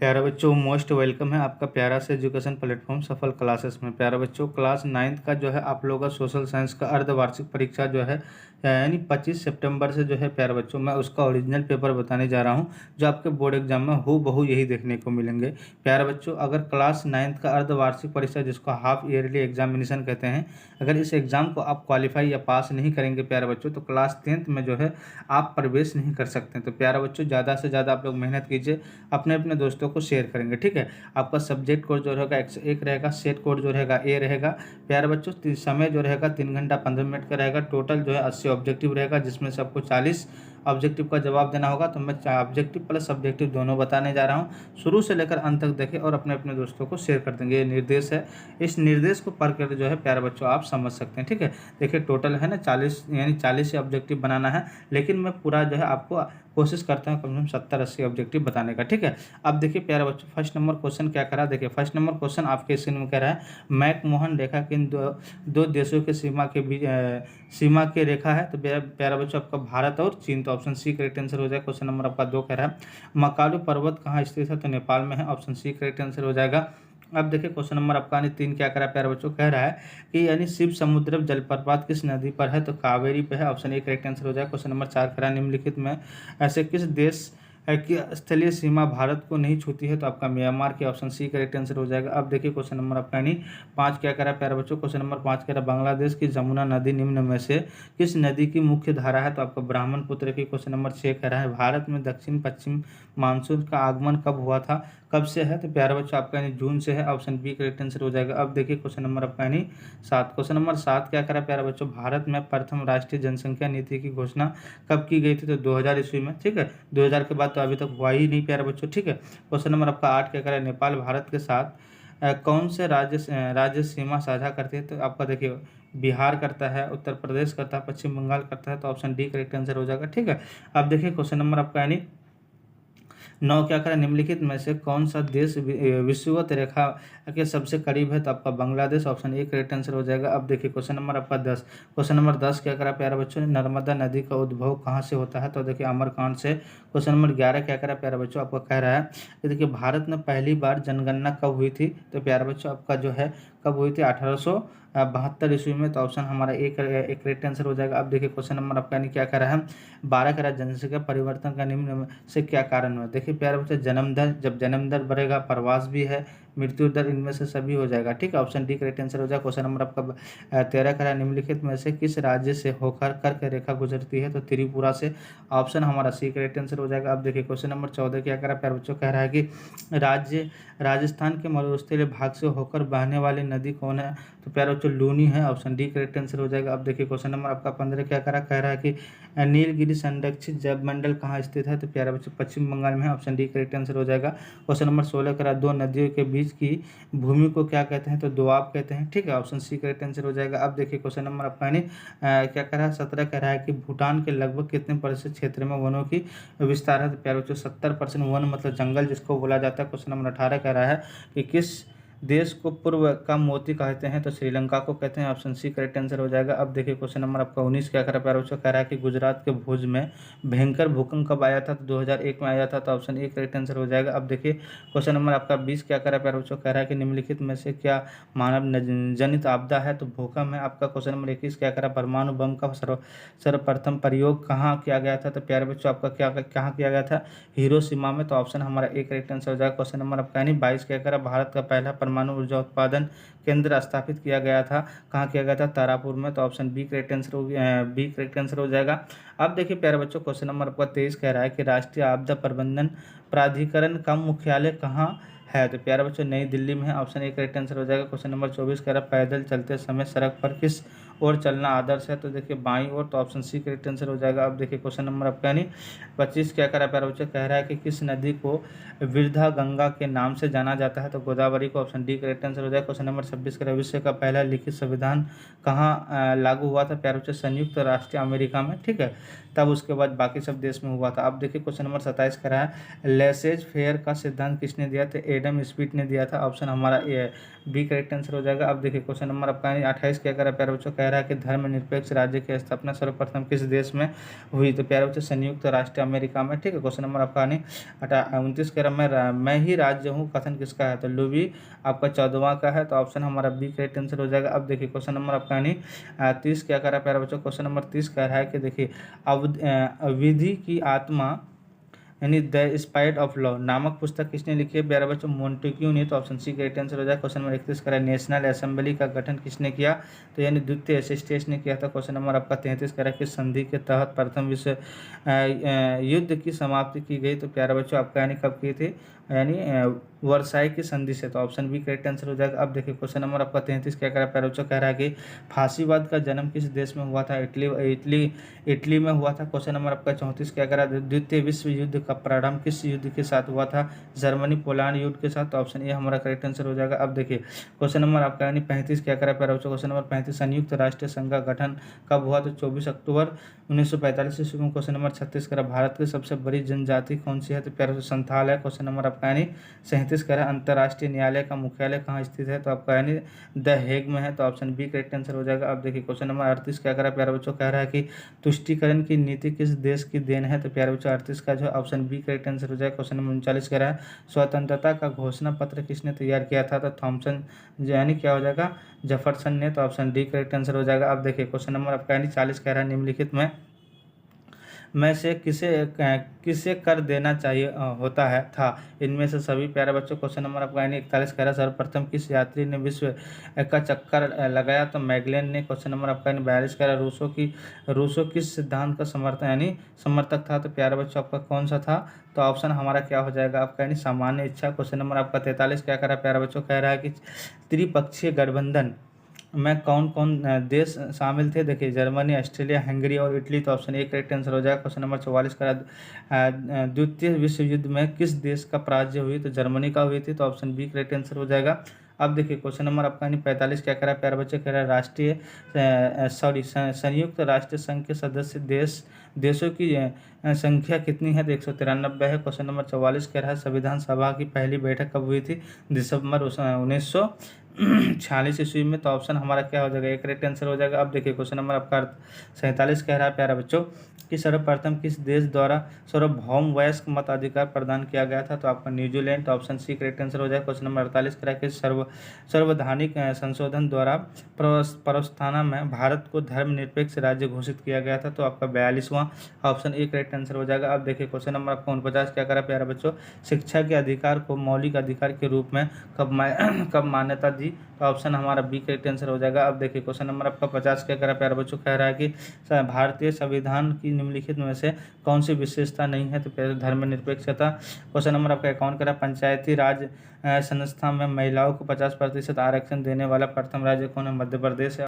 प्यारे बच्चों, most welcome है आपका प्यारा से एजुकेशन प्लेटफॉर्म सफल क्लासेस में। प्यारे बच्चों, क्लास नाइन्थ का जो है आप लोगों का सोशल साइंस का अर्धवार्षिक परीक्षा जो है यानी 25 सितंबर से जो है प्यारे बच्चों मैं उसका ओरिजिनल पेपर बताने जा रहा हूं, जो आपके बोर्ड एग्जाम में हो बहु यही देखने को मिलेंगे। प्यारे बच्चों, अगर क्लास नाइन्थ का अर्धवार्षिक परीक्षा जिसको हाफ ईयरली एग्जामिनेशन कहते हैं, अगर इस एग्जाम को आप क्वालिफाई या पास नहीं करेंगे प्यारे बच्चों, तो क्लास 10th में जो है आप प्रवेश नहीं कर सकते। तो प्यारे बच्चों, ज़्यादा से ज़्यादा आप लोग मेहनत कीजिए, अपने अपने दोस्तों को शेयर करेंगे, ठीक है। आपका सब्जेक्ट कोड जो रहेगा 101 रहेगा, सेट कोड जो रहेगा ए रहेगा। प्यारे बच्चों, समय जो रहेगा 3 घंटा 15 मिनट का रहेगा। टोटल जो है 80 ऑब्जेक्टिव रहेगा, जिसमें से आपको 40 ऑब्जेक्टिव का जवाब देना होगा। तो मैं ऑब्जेक्टिव प्लस सब्जेक्टिव दोनों बताने जा रहा हूँ, शुरू से लेकर अंत तक देखें और अपने अपने दोस्तों को शेयर कर देंगे। ये निर्देश है, इस निर्देश को पढ़ कर जो है प्यारे बच्चों आप समझ सकते हैं, ठीक है। देखिए टोटल है ना 40, यानी 40 ऑब्जेक्टिव बनाना है, लेकिन मैं पूरा जो है आपको कोशिश करता हूँ कम से कम 70-80 ऑब्जेक्टिव बताने का, ठीक है। अब देखिए प्यारे बच्चों, फर्स्ट नंबर क्वेश्चन क्या करा, देखिए फर्स्ट नंबर क्वेश्चन आपके स्क्रीन में कह रहा है मैकमोहन रेखा किन दो देशों के सीमा के बीच सीमा की रेखा है। तो प्यारा बच्चों आपका भारत और चीन, तो ऑप्शन सी करेक्ट आंसर हो जाएगा। क्वेश्चन नंबर आपका 2 कह रहा है मकालू पर्वत कहाँ स्थित है, तो नेपाल में है, ऑप्शन सी करेक्ट आंसर हो जाएगा। अब देखिए क्वेश्चन नंबर आपका 3 क्या करा प्यारे बच्चों, कह रहा है कि यानी शिव समुद्र जलप्रपात किस नदी पर है, तो कावेरी पे है, ऑप्शन ए करेक्ट आंसर हो जाएगा। क्वेश्चन नंबर 4 कह रहा है निम्नलिखित में ऐसे किस देश है कि स्थलीय सीमा भारत को नहीं छूती है, तो आपका म्यांमार के, ऑप्शन सी करेक्ट आंसर हो जाएगा। अब देखिए क्वेश्चन नंबर आपका 5 क्या कह रहा है प्यारे बच्चों, क्वेश्चन नंबर 5 कह रहा है बांग्लादेश की जमुना नदी निम्न में से किस नदी की मुख्य धारा है, तो आपका ब्राह्मणपुत्र की। क्वेश्चन नंबर 6 कह रहा है भारत में दक्षिण पश्चिम मानसून का आगमन कब हुआ था, कब से है, तो प्यारे बच्चों आपका जून से है, ऑप्शन बी करेक्ट आंसर हो जाएगा। अब देखिए क्वेश्चन नंबर आपका 7, क्वेश्चन नंबर 7 क्या करा प्यारे बच्चों, भारत में प्रथम राष्ट्रीय जनसंख्या नीति की घोषणा कब की गई थी, तो 2000 ईस्वी में, ठीक है। 2000 के बाद तो अभी तक हुआ ही नहीं प्यारे बच्चों, ठीक है। क्वेश्चन नंबर आपका 8 क्या करा, नेपाल भारत के साथ कौन से राज्य सीमा साझा करते हैं, तो आपका देखिए बिहार करता है, उत्तर प्रदेश करता है, पश्चिम बंगाल करता है, तो ऑप्शन डी करेक्ट आंसर हो जाएगा, ठीक है। अब देखिए क्वेश्चन नंबर आपका 9 क्या करें, निम्नलिखित में से कौन सा देश विषुवत रेखा के सबसे करीब है, तो आपका Bangladesh, option A correct answer हो जाएगा। अब देखिए क्वेश्चन नंबर आपका 10, क्वेश्चन नंबर 10 क्या करा प्यारे बच्चों, नर्मदा नदी का उद्भव कहाँ से होता है, तो देखिए अमरकांड से। क्वेश्चन नंबर 11 क्या करा प्यारे बच्चों, आपको कह रहा है कि देखिए भारत में पहली बार जनगणना कब हुई थी, तो प्यारे बच्चों आपका जो है कब हुई थी, 1872 ईस्वी में, तो ऑप्शन हमारा एक करेक्ट आंसर हो जाएगा। अब देखिए क्वेश्चन नंबर आपका क्या कह रहा है 12 कह रहा है जनसंख्या परिवर्तन का निम्न में से क्या कारण हुआ। देखिए प्यारे बच्चे जन्म दर, जब जन्म दर बढ़ेगा प्रवास भी है, मृत्यु दर, इनमें से सभी हो जाएगा, ठीक है। ऑप्शन डी करेक्ट आंसर हो जाएगा। क्वेश्चन नंबर आपका 13 कह रहा है निम्नलिखित में से किस राज्य से होकर कर्क रेखा गुजरती है, तो त्रिपुरा से, ऑप्शन हमारा सी करेक्ट आंसर हो जाएगा। अब देखिए क्वेश्चन नंबर 14 क्या कह रहा है प्यारे बच्चों, कह रहा है कि राजस्थान के मरुस्थलीय भाग से होकर बहने वाली नदी कौन है, तो प्यारे बच्चों लूनी है, ऑप्शन डी करेक्ट आंसर हो जाएगा। अब देखिए क्वेश्चन नंबर आपका 15 क्या कह रहा है कि नीलगिरी संरक्षित जैव मंडल कहाँ स्थित है, तो प्यारे बच्चों पश्चिम बंगाल में है, ऑप्शन डी करेक्ट आंसर हो जाएगा। क्वेश्चन नंबर 16 कह रहा है दो नदियों के बीच की भूमि को क्या कहते हैं, तो दोआब कहते हैं, ठीक है, ऑप्शन सी करेक्ट आंसर हो जाएगा। अब देखिए क्वेश्चन नंबर आपका क्या कह रहा है 17 कह रहा है कि भूटान के लगभग कितने प्रतिशत क्षेत्र में वनों की विस्तार है, तो प्यारे बच्चों 70% वन मतलब जंगल जिसको बोला जाता है। क्वेश्चन नंबर 18 कह रहा है कि किस देश को पूर्व का मोती कहते हैं, तो श्रीलंका को कहते हैं, ऑप्शन सी करेक्ट आंसर हो जाएगा। अब देखिए क्वेश्चन नंबर आपका 19 क्या कह रहा है प्यारे बच्चों, कह रहा है कि गुजरात के भुज में भयंकर भूकंप कब आया था, तो 2001 में आया था, तो ऑप्शन ए करेक्ट आंसर हो जाएगा। अब देखिए क्वेश्चन नंबर आपका 20 क्या कह रहा है प्यारे बच्चों, कह रहा है कि निम्नलिखित में से क्या मानव जनित आपदा है, तो भूकंप है। आपका क्वेश्चन नंबर 21 क्या कह रहा है परमाणु बम का सर्वप्रथम प्रयोग कहाँ किया गया था, तो प्यारे बच्चों आपका कहाँ किया गया था, हिरोशिमा में, तो ऑप्शन हमारा एक करेक्ट आंसर हो जाएगा। क्वेश्चन नंबर आपका 22 क्या कह रहा है भारत का पहला परमाणु ऊर्जा उत्पादन केंद्र स्थापित किया गया था, कहाँ किया गया था, तारापुर में, तो ऑप्शन बी करेक्ट आंसर हो जाएगा। अब देखिए प्यारे बच्चों क्वेश्चन नंबर आपका 23 कह रहा है कि राष्ट्रीय आपदा प्रबंधन प्राधिकरण का मुख्यालय कहाँ है, तो प्यारे बच्चों नई दिल्ली में है, ऑप्शन ए करेक्ट आंसर हो जाएगा। क्वेश्चन नंबर 24 कह रहा है पैदल चलते समय सड़क पर किस और चलना आदर्श है, तो देखिए बाईं ओर, तो ऑप्शन सी करेक्ट आंसर हो जाएगा। अब देखिए क्वेश्चन नंबर आपका 25 क्या कह रहा है प्यारे बच्चों, कह रहा है कि किस नदी को वृद्धा गंगा के नाम से जाना जाता है, तो गोदावरी को, ऑप्शन डी करेक्ट आंसर हो जाएगा। क्वेश्चन नंबर 26 कह रहा है विश्व का पहला लिखित संविधान कहाँ लागू हुआ था, प्यारे बच्चों संयुक्त राष्ट्र अमेरिका में, ठीक है, तब उसके बाद बाकी सब देश में हुआ था। अब देखिए क्वेश्चन नंबर 27 कह रहा है लेसेज फेयर का सिद्धांत किसने दिया? तो एडम स्मिथ ने दिया था। ऑप्शन हमारा ए बी करेक्ट आंसर हो जाएगा। अब देखिए क्वेश्चन नंबर आपका 28 क्या कह रहा है प्यारे बच्चों, कह रहा है कि धर्मनिरपेक्ष राज्य की स्थापना सर्वप्रथम किस देश में हुई? तो प्यारे बच्चों संयुक्त राष्ट्र अमेरिका में। ठीक है, क्वेश्चन नंबर आपका 29 कह रहा है मैं ही राज्य हूँ, कथन किसका है? तो लुई आपका 14वां का है। तो ऑप्शन हमारा बी करेक्ट आंसर हो जाएगा। अब देखिए क्वेश्चन नंबर आपका 30 क्या कह रहा है प्यारे बच्चों, क्वेश्चन नंबर 30 कह रहा है कि देखिए विधि की आत्मा यानी द स्पाइट ऑफ लॉ नामक पुस्तक किसने लिखी है प्यारे बच्चों? मोंटेक्यू ने। तो ऑप्शन सी करेक्ट आंसर हो जाए। क्वेश्चन नंबर 31 करा नेशनल असेंबली का गठन किसने किया? तो यानी द्वितीय एसिस्टेस ने किया था। क्वेश्चन नंबर आपका 33 करा कि संधि के तहत प्रथम विश्व युद्ध की समाप्ति की गई? तो प्यारे बच्चों आपका यानी कब की थी? यानी वर्साई की संधि से। तो ऑप्शन बी करेक्ट आंसर हो जाएगा। अब देखिए क्वेश्चन नंबर आपका 33 क्या कह रहा है प्यारे बच्चों, कह रहा है कि फांसीवाद का जन्म किस देश में हुआ था? इटली में हुआ था। क्वेश्चन नंबर आपका 34 क्या कह रहा है द्वितीय विश्व युद्ध का प्रारंभ किस युद्ध के साथ हुआ था? जर्मनी पोलैंड युद्ध के साथ। तो ऑप्शन ए हमारा करेक्ट आंसर हो जाएगा। अब देखिए क्वेश्चन नंबर आपका यानी 35 क्या कह रहा है प्यारे बच्चों, क्वेश्चन नंबर 35 संयुक्त राष्ट्र संघ का गठन कब हुआ? तो 24 अक्टूबर 1945 ईस्वी में। क्वेश्चन नंबर 36 कह रहा भारत की सबसे बड़ी जनजाति कौन सी है? तो प्यारे बच्चों संथाल है। क्वेश्चन नंबर आपका यानी 37 कह रहा है अंतर्राष्ट्रीय न्यायालय का मुख्यालय कहाँ स्थित है? तो आपका यानी द हेग में है। तो ऑप्शन बी करेक्ट आंसर हो जाएगा। अब देखिए क्वेश्चन नंबर 38 क्या कह रहा है प्यारे बच्चों, कह रहा है कि तुष्टीकरण की नीति किस देश की देन है? तो प्यारे बच्चों 38 का जो ऑप्शन बी करेक्ट आंसर हो जाएगा। क्वेश्चन नंबर 39 कह रहा है स्वतंत्रता का घोषणा पत्र किसने तैयार किया था? तो थॉमसन यानी क्या हो जाएगा जेफरसन ने। तो ऑप्शन डी करेक्ट आंसर हो जाएगा। अब देखिए क्वेश्चन नंबर आपका यानी 40 कह रहा है निम्नलिखित में से किसे कर देना चाहिए होता है था? इनमें से सभी प्यारे बच्चों। क्वेश्चन नंबर आपका यानी 41 कह रहा है सर्वप्रथम किस यात्री ने विश्व का चक्कर लगाया? तो मैगलेन ने। क्वेश्चन नंबर आपका यानी 42 कह रहा है रूसो किस सिद्धांत का समर्थन यानी समर्थक था? तो प्यारे बच्चों आपका कौन सा था? तो ऑप्शन हमारा क्या हो जाएगा आपका यानी सामान्य इच्छा। क्वेश्चन नंबर आपका 43 क्या कह रहा है प्यारे बच्चों, कह रहा है कि त्रिपक्षीय गठबंधन में कौन कौन देश शामिल थे? देखिए जर्मनी, ऑस्ट्रेलिया, हंगरी और इटली। तो ऑप्शन ए करेक्ट आंसर हो जाएगा। क्वेश्चन नंबर 44 का द्वितीय विश्व युद्ध में किस देश का पराजय हुई? तो जर्मनी का हुई थी। तो ऑप्शन बी करेक्ट आंसर हो जाएगा। अब देखिए क्वेश्चन नंबर आपका 45 क्या कह रहा है प्यारे बच्चे, कह रहा है संयुक्त राष्ट्र संघ के सदस्य देशों की संख्या कितनी है? तो 193 है। क्वेश्चन नंबर 44 कह रहा है संविधान सभा की पहली बैठक कब हुई थी? दिसंबर 1946 ईस्वी में। तो ऑप्शन हमारा क्या हो जाएगा? एक करेक्ट आंसर हो जाएगा। अब देखिए क्वेश्चन नंबर आपका 47 कह रहा है प्यारा बच्चों कि सर्वप्रथम किस देश द्वारा सार्वभौम वयस्क मताधिकार प्रदान किया गया था? तो आपका न्यूजीलैंड। तो ऑप्शन सी करेक्ट आंसर हो जाएगा। क्वेश्चन नंबर 48 कह रहा है कि संवैधानिक संशोधन द्वारा प्रस्तावना में भारत को धर्मनिरपेक्ष राज्य घोषित किया गया था? तो आपका 42वां ऑप्शन ए करेक्ट आंसर हो जाएगा। अब देखिए क्वेश्चन नंबर आपका 49 क्या करा प्यारा बच्चों, शिक्षा के अधिकार को मौलिक अधिकार के रूप में कब मान्यता दी? तो ऑप्शन हमारा बी करेक्ट आंसर हो जाएगा। अब देखिए क्वेश्चन नंबर आपका 50 क्या करा प्यारा बच्चों, कह रहा है कि भारतीय संविधान की निम्नलिखित में से कौन सी विशेषता नहीं है? तो धर्मनिरपेक्षता। क्वेश्चन नंबर आपका 51 करा पंचायती राज संस्था में महिलाओं को 50% आरक्षण देने वाला प्रथम राज्य कौन है? मध्य प्रदेश है।